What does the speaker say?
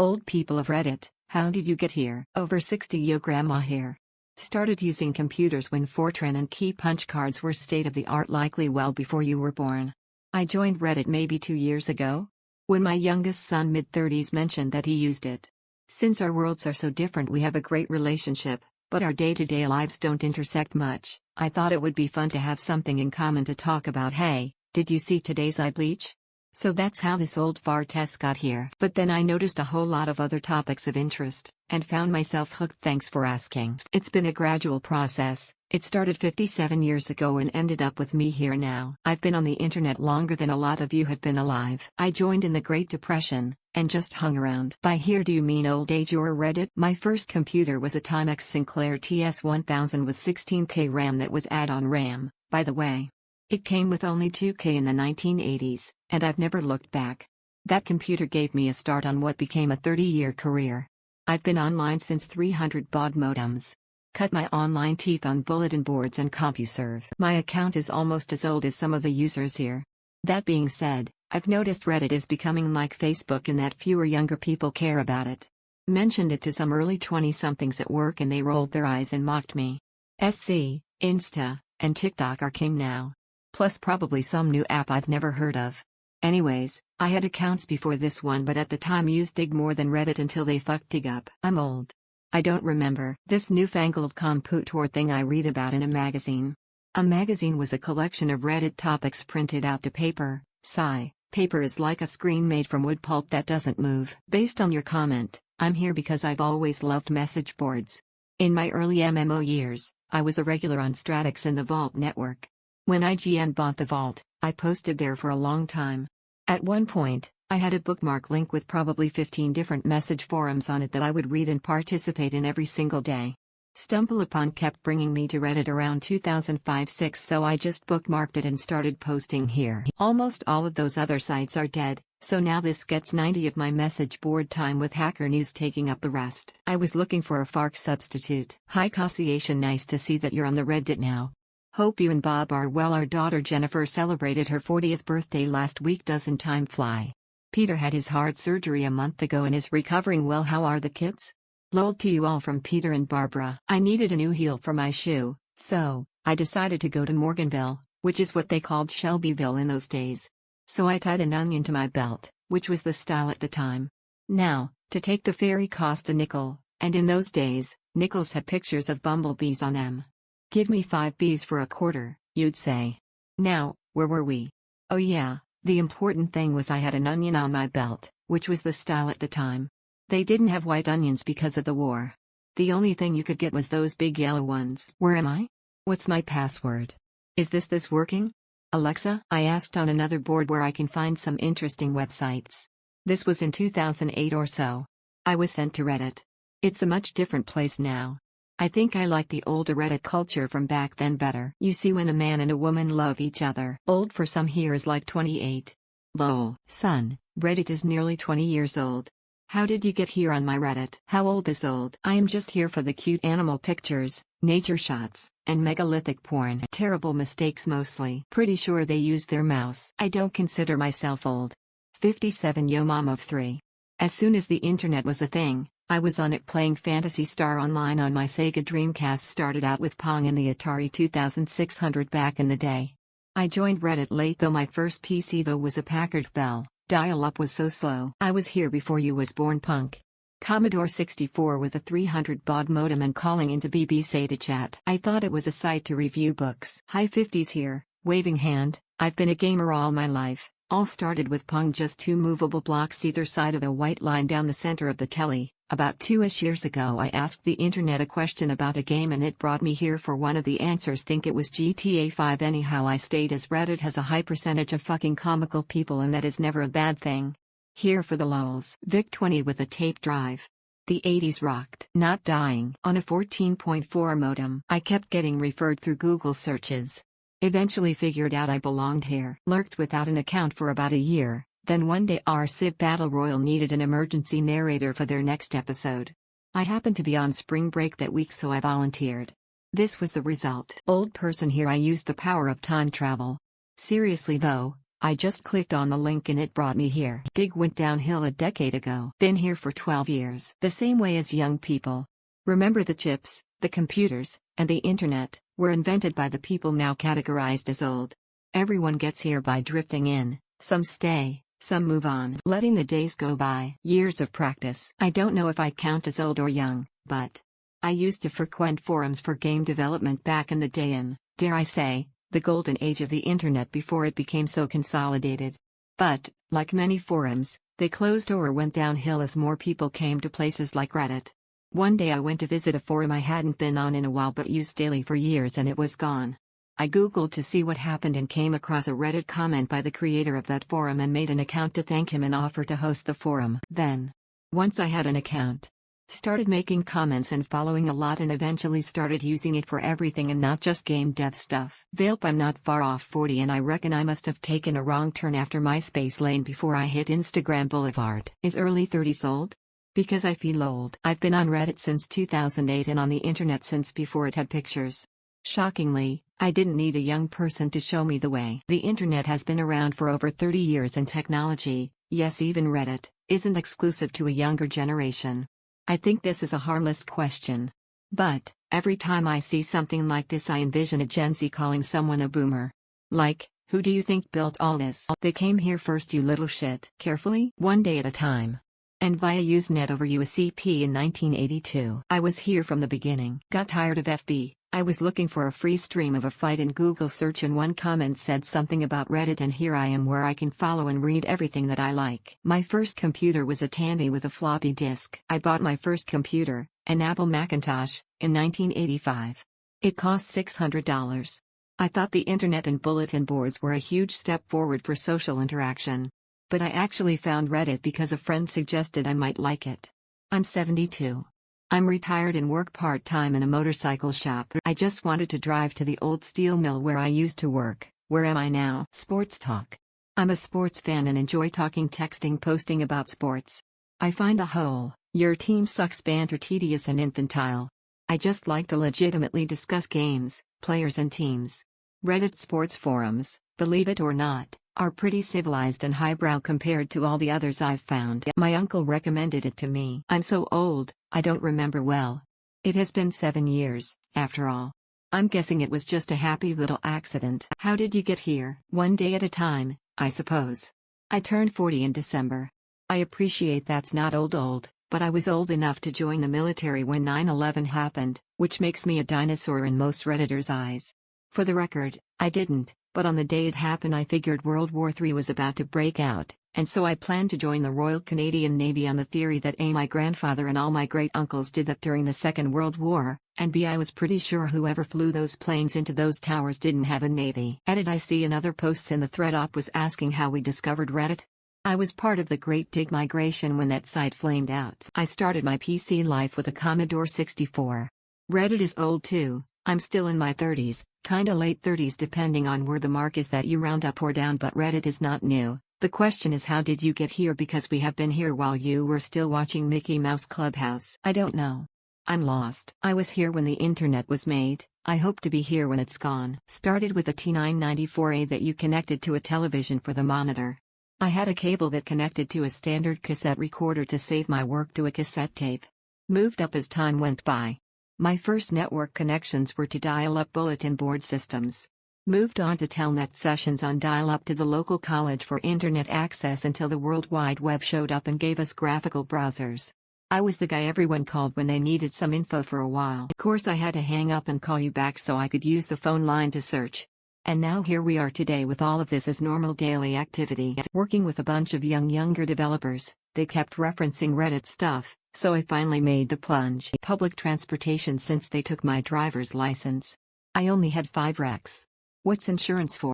Old people of Reddit, how did you get here? Over 60 yo grandma here. Started using computers when Fortran and key punch cards were state of the art, likely well before you were born. I joined Reddit maybe 2 years ago, when my youngest son mid-30s mentioned that he used it. Since our worlds are so different, we have a great relationship, but our day-to-day lives don't intersect much. I thought it would be fun to have something in common to talk about. Hey, did you see today's eye bleach? So that's how this old fart got here. But then I noticed a whole lot of other topics of interest, and found myself hooked. Thanks for asking. It's been a gradual process. It started 57 years ago and ended up with me here now. I've been on the internet longer than a lot of you have been alive. I joined in the Great Depression, and just hung around. By here do you mean old age or Reddit? My first computer was a Timex Sinclair TS1000 with 16K RAM that was add-on RAM, by the way. It came with only 2K in the 1980s, and I've never looked back. That computer gave me a start on what became a 30-year career. I've been online since 300 baud modems. Cut my online teeth on bulletin boards and CompuServe. My account is almost as old as some of the users here. That being said, I've noticed Reddit is becoming like Facebook in that fewer younger people care about it. Mentioned it to some early 20-somethings at work and they rolled their eyes and mocked me. SC, Insta, and TikTok are king now. Plus probably some new app I've never heard of. Anyways, I had accounts before this one, but at the time used Dig more than Reddit until they fucked Dig up. I'm old. I don't remember this newfangled computer thing I read about in a magazine. A magazine was a collection of Reddit topics printed out to paper. Sigh, paper is like a screen made from wood pulp that doesn't move. Based on your comment, I'm here because I've always loved message boards. In my early MMO years, I was a regular on Stratix in the Vault network. When IGN bought the Vault, I posted there for a long time. At one point, I had a bookmark link with probably 15 different message forums on it that I would read and participate in every single day. Stumble Upon kept bringing me to Reddit around 2005-06, so I just bookmarked it and started posting here. Almost all of those other sites are dead, so now this gets 90 of my message board time with Hacker News taking up the rest. I was looking for a FARC substitute. Hi Cassiation, nice to see that you're on the Reddit now. Hope you and Bob are well. Our daughter Jennifer celebrated her 40th birthday last week. Doesn't time fly? Peter had his heart surgery a month ago and is recovering well. How are the kids? Lol to you all from Peter and Barbara. I needed a new heel for my shoe, so I decided to go to Morganville, which is what they called Shelbyville in those days. So I tied an onion to my belt, which was the style at the time. Now, to take the ferry cost a nickel, and in those days, nickels had pictures of bumblebees on them. Give me 5 bees for a quarter, you'd say. Now, where were we? Oh yeah, the important thing was I had an onion on my belt, which was the style at the time. They didn't have white onions because of the war. The only thing you could get was those big yellow ones. Where am I? What's my password? Is this working? Alexa, I asked on another board where I can find some interesting websites. This was in 2008 or so. I was sent to Reddit. It's a much different place now. I think I like the older Reddit culture from back then better. You see, when a man and a woman love each other. Old for some here is like 28. Lol. Son, Reddit is nearly 20 years old. How did you get here on my Reddit? How old is old? I am just here for the cute animal pictures, nature shots, and megalithic porn. Terrible mistakes mostly. Pretty sure they use their mouse. I don't consider myself old. 57 yo mom of 3. As soon as the internet was a thing, I was on it playing Phantasy Star Online on my Sega Dreamcast. Started out with Pong and the Atari 2600 back in the day. I joined Reddit late though. My first PC though was a Packard Bell. Dial-up was so slow. I was here before you was born, punk. Commodore 64 with a 300 baud modem and calling into BBC to chat. I thought it was a site to review books. High 50s here, waving hand. I've been a gamer all my life. All started with Pong, just 2 movable blocks either side of the white line down the center of the telly. About 2-ish years ago I asked the internet a question about a game and it brought me here for one of the answers. Think it was GTA 5. Anyhow, I stayed as Reddit has a high percentage of fucking comical people and that is never a bad thing. Here for the lulz. VIC-20 with a tape drive. The 80s rocked. Not dying. On a 14.4 modem. I kept getting referred through Google searches. Eventually figured out I belonged here. Lurked without an account for about a year. Then one day our Civ Battle Royale needed an emergency narrator for their next episode. I happened to be on spring break that week, so I volunteered. This was the result. Old person here, I used the power of time travel. Seriously though, I just clicked on the link and it brought me here. Dig went downhill a decade ago. Been here for 12 years. The same way as young people. Remember the chips, the computers, and the internet were invented by the people now categorized as old. Everyone gets here by drifting in, some stay, some move on. Letting the days go by. Years of practice. I don't know if I count as old or young, but I used to frequent forums for game development back in the day in, dare I say, the golden age of the internet before it became so consolidated. But, like many forums, they closed or went downhill as more people came to places like Reddit. One day I went to visit a forum I hadn't been on in a while but used daily for years and it was gone. I googled to see what happened and came across a Reddit comment by the creator of that forum and made an account to thank him and offer to host the forum. Then, once I had an account, started making comments and following a lot and eventually started using it for everything and not just game dev stuff. Vape, I'm not far off 40 and I reckon I must have taken a wrong turn after MySpace lane before I hit Instagram Boulevard. Is early 30s old? Because I feel old. I've been on Reddit since 2008 and on the internet since before it had pictures. Shockingly, I didn't need a young person to show me the way. The internet has been around for over 30 years and technology, yes even Reddit, isn't exclusive to a younger generation. I think this is a harmless question. But, every time I see something like this I envision a Gen Z calling someone a boomer. Like, who do you think built all this? They came here first, you little shit. Carefully, one day at a time. And via Usenet over USCP in 1982. I was here from the beginning. Got tired of FB. I was looking for a free stream of a fight in Google search and one comment said something about Reddit and here I am where I can follow and read everything that I like. My first computer was a Tandy with a floppy disk. I bought my first computer, an Apple Macintosh, in 1985. It cost $600. I thought the internet and bulletin boards were a huge step forward for social interaction. But I actually found Reddit because a friend suggested I might like it. I'm 72. I'm retired and work part-time in a motorcycle shop. I just wanted to drive to the old steel mill where I used to work. Where am I now? Sports talk. I'm a sports fan and enjoy talking, texting, posting about sports. I find the whole, your team sucks banter tedious and infantile. I just like to legitimately discuss games, players and teams. Reddit sports forums, believe it or not, are pretty civilized and highbrow compared to all the others I've found. My uncle recommended it to me. I'm so old, I don't remember well. It has been 7 years, after all. I'm guessing it was just a happy little accident. How did you get here? One day at a time, I suppose. I turned 40 in December. I appreciate that's not old, but I was old enough to join the military when 9/11 happened, which makes me a dinosaur in most Redditors' eyes. For the record, I didn't, but on the day it happened I figured World War III was about to break out, and so I planned to join the Royal Canadian Navy on the theory that A, my grandfather and all my great-uncles did that during the Second World War, and B, I was pretty sure whoever flew those planes into those towers didn't have a navy. Edit, I see another posts in the thread op was asking how we discovered Reddit. I was part of the Great Dig migration when that site flamed out. I started my PC life with a Commodore 64. Reddit is old too. I'm still in my 30s, kinda late 30s depending on where the mark is that you round up or down, but Reddit is not new. The question is how did you get here, because we have been here while you were still watching Mickey Mouse Clubhouse. I don't know. I'm lost. I was here when the internet was made, I hope to be here when it's gone. Started with a T994A that you connected to a television for the monitor. I had a cable that connected to a standard cassette recorder to save my work to a cassette tape. Moved up as time went by. My first network connections were to dial-up bulletin board systems. Moved on to telnet sessions on dial-up to the local college for internet access until the World Wide Web showed up and gave us graphical browsers. I was the guy everyone called when they needed some info for a while. Of course I had to hang up and call you back so I could use the phone line to search. And now here we are today with all of this as normal daily activity. Working with a bunch of younger developers, they kept referencing Reddit stuff, so I finally made the plunge. Public transportation since they took my driver's license. I only had 5 wrecks. What's insurance for?